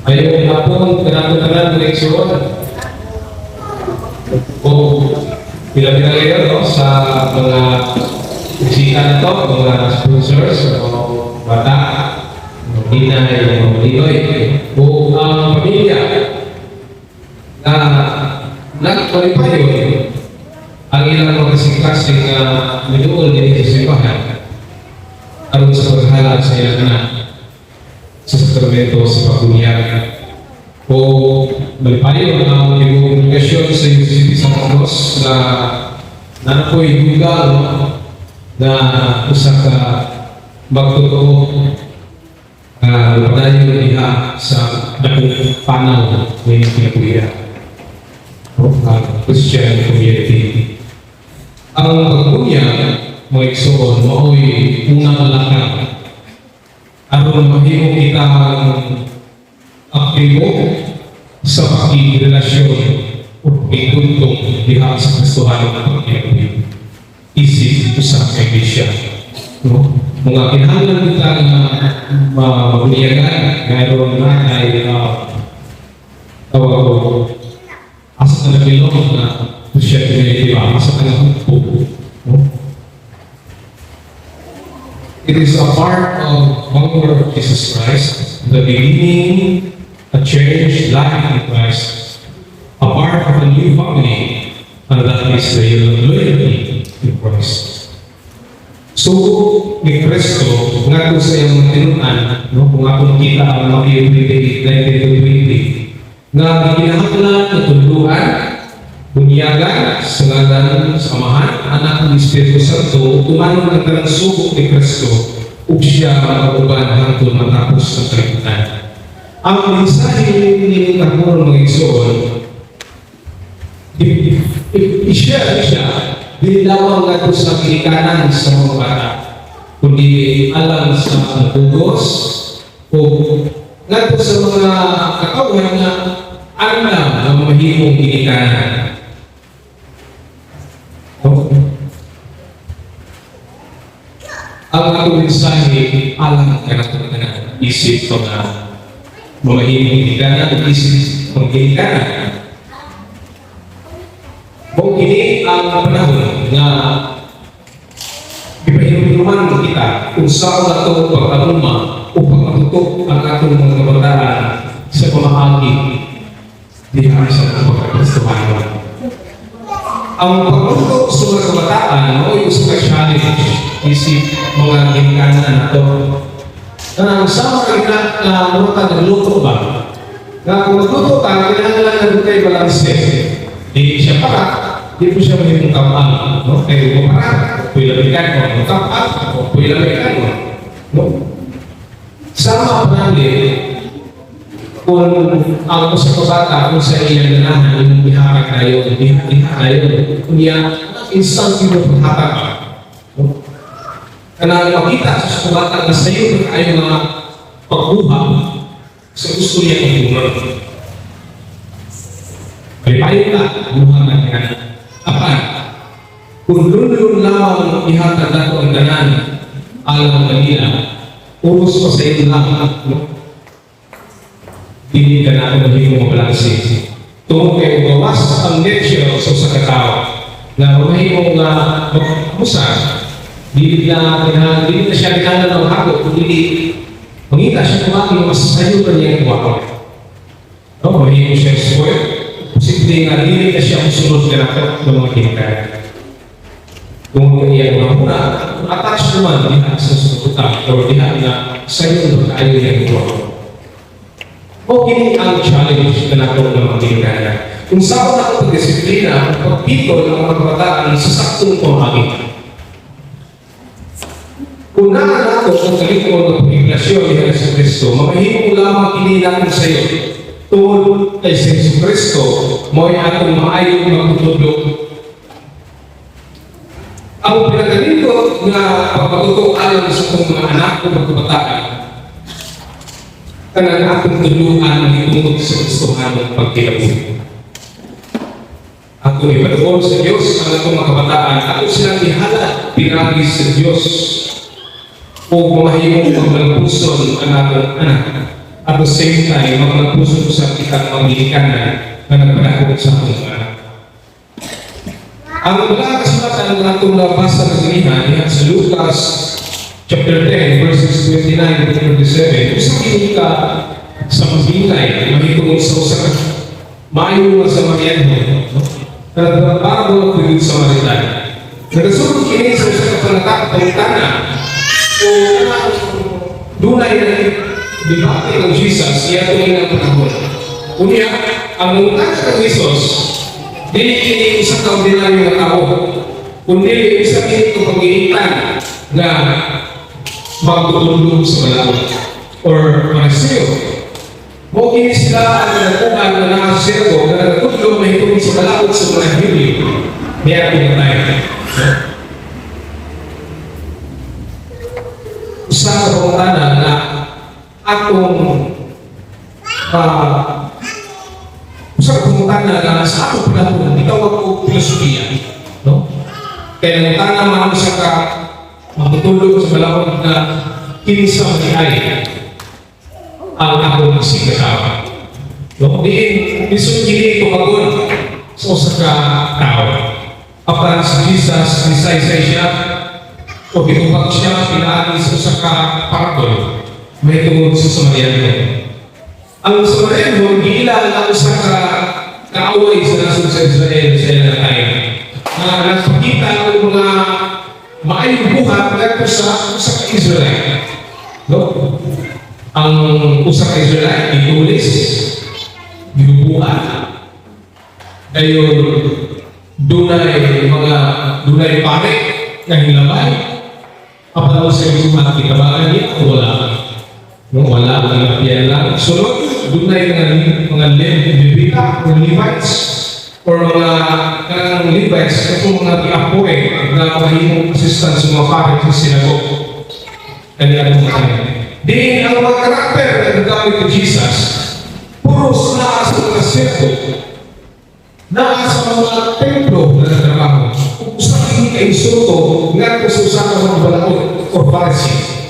Ayong hapon, kanang-kanang direksyon o pila-pila kayo no, sa mga bisita to, mga sponsors o bata, mga inay, mga malinoy, o ang pamilya na nagpalipayo ang ilang mga kasing-kasing na minuol din sa simbahan aron sa paghalaan sa ilang anak sa sakramento sa pagbunyag o malipayo ang iyong komunikasyon sa University sa Carlos na nanapoy dugal na usa ka magtotoo padayon diha sa dakong panaw ng kinabuhi Christian community. Ang pagbunyag mo igsoon mao'y unang lakang aron mahimo kita aktibo sa pakirelasyon o pagtuntong diha sa Kristohanong pagkinabuhi. Isip usang iglesia. Mga kinahanglan kita na mabunyagan, mayroon na ay tawag ko asa na bilog na Christian community ba? Asa ka na hukbo. It is a part of follower of Jesus Christ, the beginning, a changed life in Christ, a part of a new family, and that is the loyalty in Christ. So, ni Kristo, nga po sa iyong tinunan, kung akong kita ang mga 19-20, nga ginahanglan na tuluan, bunyagan, sangalan, samahan, anak ng Espiritu Santo, tumanong ng karang subok ni Kristo, ug siya makabuban hangtod matapos ng kalibutan. Ang mensahe ni Kapuro ng Igsoon, i-share siya, dinilawang nga ito sa kilikanan sa mga bata, kundi alam sa tugos, o nga ito sa mga katawan na alam ang mahimong kilikanan. Ang atong mensahe alam ka na isip ko na mamahimong kilikanan, isip kong kilikanan. Kung ini ang panahon na ipahinuman kita kung saan na ito pagkaluma o pagkatutok ang atong mga kabataan sa pamahagi di sa pagkakastuhan. Ang pagkatutok sa mga kabataan o yung sa challenge isip mga ginikanan na ito na sama ka na mga nagluto ba na kung magluto ka, kailangan na kayo balanse. Di siya para, di po siya may kapal, no? Kaya mo para, puwi labikan mo, kapal, o puwi labikan mo, no? Sama pa namin, kung ang sa kabata, kung sa iyang ganahan, yung biharag na yun, kung yan, instant yung paghatag ka, no? Kaya makita sa kabata na sa iyo na kayo mga pagbuha sa gusto niya ng bunod. Palipayo na, buha na kaya. Apan, kung doon lamang ihatag na ang ganan, alam kanina, uros pa sa iyo lang, hindi ka na magiging mabalansi. Tungkol kayo gawas ang nature sa katao, na mahimong magmusa, hindi na siya kinalan ng hako, kundi mangita siya kumaki mas sayo pa niya yung wako. Mahimong siya spoil. Posible nga, hindi na siya musunod ka na ng mga kinakain. Kung iyan mga muna, attach naman diha sa susukutan o diha na sa'yo na kayo niya ito. O hindi ang challenge na nato ng mga kinakain. Kung saan na ang pagdisiplina, ang pagpitol ng mga kabataan sa saktong pamagin. Kung nato ang kalikon ng pagkiklasyon ni Jesus Cristo, mamahimong lamang kinilang sa'yo. Tungkol kay Jesus Cristo, mo'y atong maayong magtutulog. Ang pinagkalito na pagpatutuan sa itong mga anak o magkabataan, kanang atong tulungan ng itungkol sa Kristohanong pagkinabuhi. Atong ipatuon sa Diyos ang atong mga kabataan, atong silang ihala, pinagi sa Diyos, o mamahimong pagmalpuson ang atong anak. at the same time, mga puso sa kitang mamilikan na nagpanahon sa ating anak. Ang mga kasulatan na itong nabasa na sinihan sa Lucas chapter 10, verses 29 to 37, usang kinika sa mabilay, mahitungod sa usang maayo nga sa Mariano, na nagbabago at pagod sa Maritan. Nagasunod kini sa usang panatana o dunay na debate ng Jesus, iya tuloy ng panahon. Unya, ang mungtana ng Jesus, dili kini isang kaordinaryo na tao, kundi isang kini itong pag-iitan na magtutulong sa balawat or manisyo. Mo kini sila ang nagkuhan na nakasirko na nagtutulong na itong sa balawat sa mga hili. Niya pinatay. Usa sa pangutana na atong usa ka pangutana na sa atong panahon itawag ko filosofiya, no? Kaya nangutana man sa ka magtutulog sa balawag na kinsa maniay ang akong sigatawa, no? Diin isong kini tumagon sa usa ka tao apan si Jesus nisaysay siya o gitubag siya pinaagi sa usa ka parabol may tungod sa Samariano. Ang Samariano giilang ang usa ka kaaway sa nasod sa Israel sa ilang time na nagpakita ang mga maayong buhat ngadto sa usa ka Israelite, no? Ang usa ka Israelite itulis gibuhat ayon dunay pare nga hilabay apalaw sa isumat kitabangan niya o wala. No, wala ang piyan lang. Sunod, dunay mga Levita o Levites or mga Levites kasi mga tiapoy na mahimong assistant sa mga pare sa sinagog. Kanya ang mga di ang mga karakter na nagamit ni Jesus puros na sa mga sirko na sa mga templo na natrabaho. Kung sa hindi kayo suto nga sa usaha ng mga balakot o Pharisee.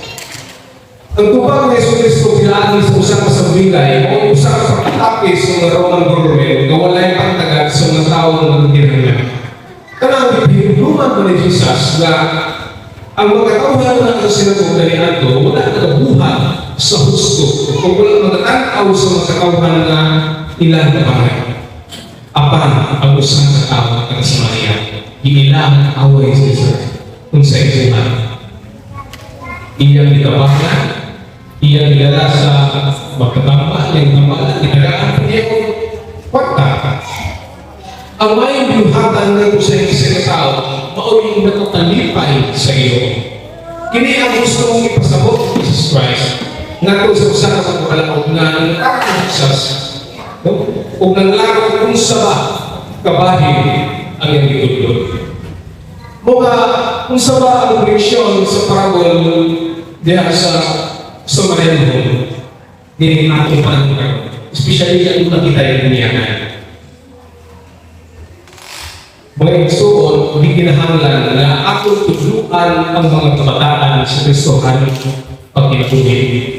Ang tubag na Yesu Cristo pinagi sa usaha sa bilay o usaha sa patapis ng Roman government na wala yung pagtagal sa mga tao na nagtirangan. Kanang pinuluman mo ni Jesus na ang mga tauhan na ang sinagot na ni Anto wala nagabuhat sa husto kung wala magatanaw sa mga tauhan na ilang kabangan. Apan ang usaha sa tao at sa Maria inilang away sa Israel kung sa isuhan. Iyang itabangan, iyang nilala sa magkatamba, iyang tamalan, inagaan niya kung pagka. Ang mayong binuhatan na ito sa isang tao, mauling nakatalipay sa iyo. Kini ang gusto mong ipasabot ni Jesus Christ na ito sa usaha sa kapalakot na nangakakang Jesus o nanglaro kung saba kabahin ang iyong itulog. Mga kung saba ang leksyon sa parabol diya sa Mariano din atong panagkaroon. Especially yung nakita yung niyanan. Mga igsoon, hindi kinahanglan na atong tudluan ang mga kabataan sa Kristohan pag kinabuhi.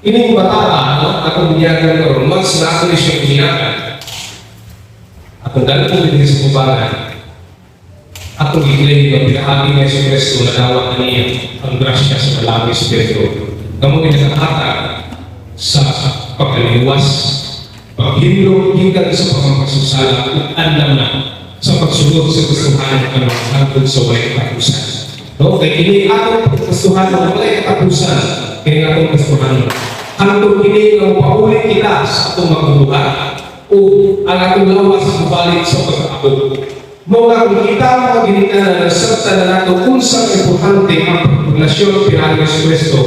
Ining bataan, atong niyagan karoon, mas nakulis yung niyagan. Atong dalang din sa kubangan. Atong i-claim na pinakagi ng Yesu Cristo na dawat na niya ang grasya sa kalami sa Pedro. Kamu pinakatag sa pagkaliwas, paghilog, hinggan sa pagmamasusala at alam na sa pagsunod sa Kristohan at hanggang sa walay katapusan. No? Kaya ini atong Kristohan na walay katapusan, kaya atong Kristohan hanggang ini ang paulit kita sa atong magbubuhat o ang atong lawas sa balik sa pagkakabot. Mga kung kita mga ginikanan na nasabta na nato kung sa importante ang pagpaglasyon pinag Yesu Cristo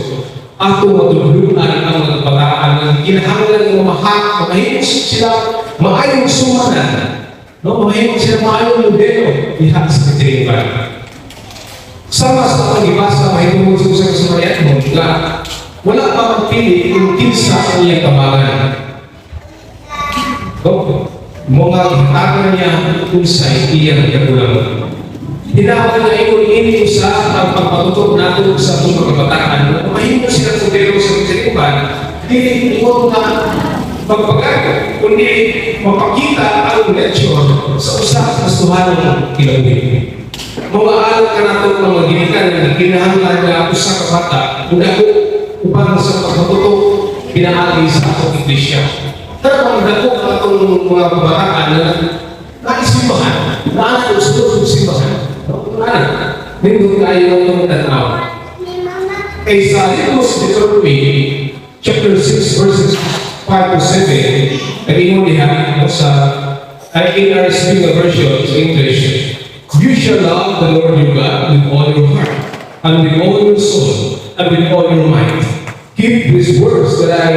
ato matulungan ang mga kabataan na kinahanglan ng mamahak, mahimos sila maayong sumanan, no? Mahimos sila maayong modelo diha sa katiringan. Sama sa pag-ibasa mahimos sa Samariano na wala pa magpili kung kinsa ang iyang kabangan. No? Mga kitagan niya kung sa iyang kagulang. Tinawag na ikon ini sa pagpapatutok natin sa itong kabataan na mahimos sila kung dito sa katiringan hindi mo na magpagago, kundi mapakita ang nature sa usap na suhanong kinabuhi. Mawaalam ka na itong mga ginikan na kinahanglan na usa ka bata kung ako upang sa pagkatuto pinaagi sa akong iglesia. Pero ang dako ka itong mga kabataan na naisimbahan, na ang gusto sa simbahan. Nindot tayo ng tanaw. Kay sa Deuteronomy chapter 6 verses 5 to 7, nag-ingon diha sa NRSV version in English. You shall love the Lord your God with all your heart, and with all your soul, and with all your might. Keep these words that I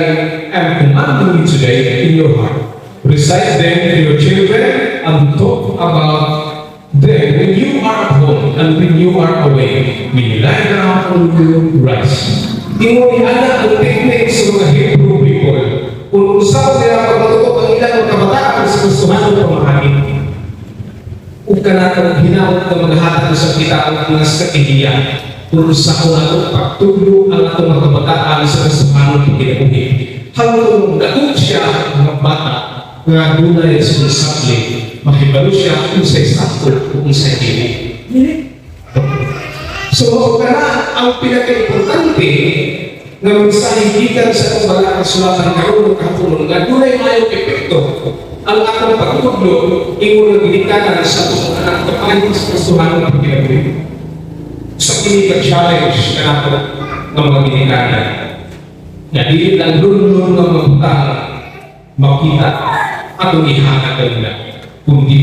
am commanding you today in your heart. Recite them to your children, and talk about them when you are at home, and when you are away, when you lie down and when you rise. Ingon-iana ang teknik sa mga Hebrew people, kung usaw nila pagmatutok ang ilang mga kabataan sa gustuhan ng pamahagin. Kung ka natin hinawag na maghahatag sa kita ang nas katihiya, kung usaw na ito pagtulo ang itong mga kabataan sa gustuhan ng pagkinabuhi. Hanggang daog siya mga bata nga dunay sa musabli, makibalo siya kung sa'y sakto kung sa'y kini. So, kana ang pinaka-importante na magsahigitan sa kumbaga kasulatan karoon ng kapunon nga dunay mayong epekto ang akong pagtudlo ingon ng ginikanan sa mga anak kapalit sa kasuhan ng pagkinabuhi. Sa kinika-challenge na nato ng mga ginikanan na dili lang lulong ng mga butang makita atong ihatag nila kundi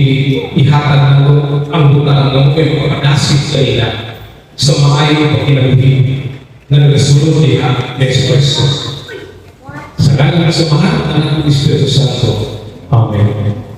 ihatag nato ang butang ng mga pagkadasit sa ila sa maayong pagkinabuhi na nagasunod niya Yesu Cristo. Sa ngalan ng samahan ng Espiritu Santo. Amen.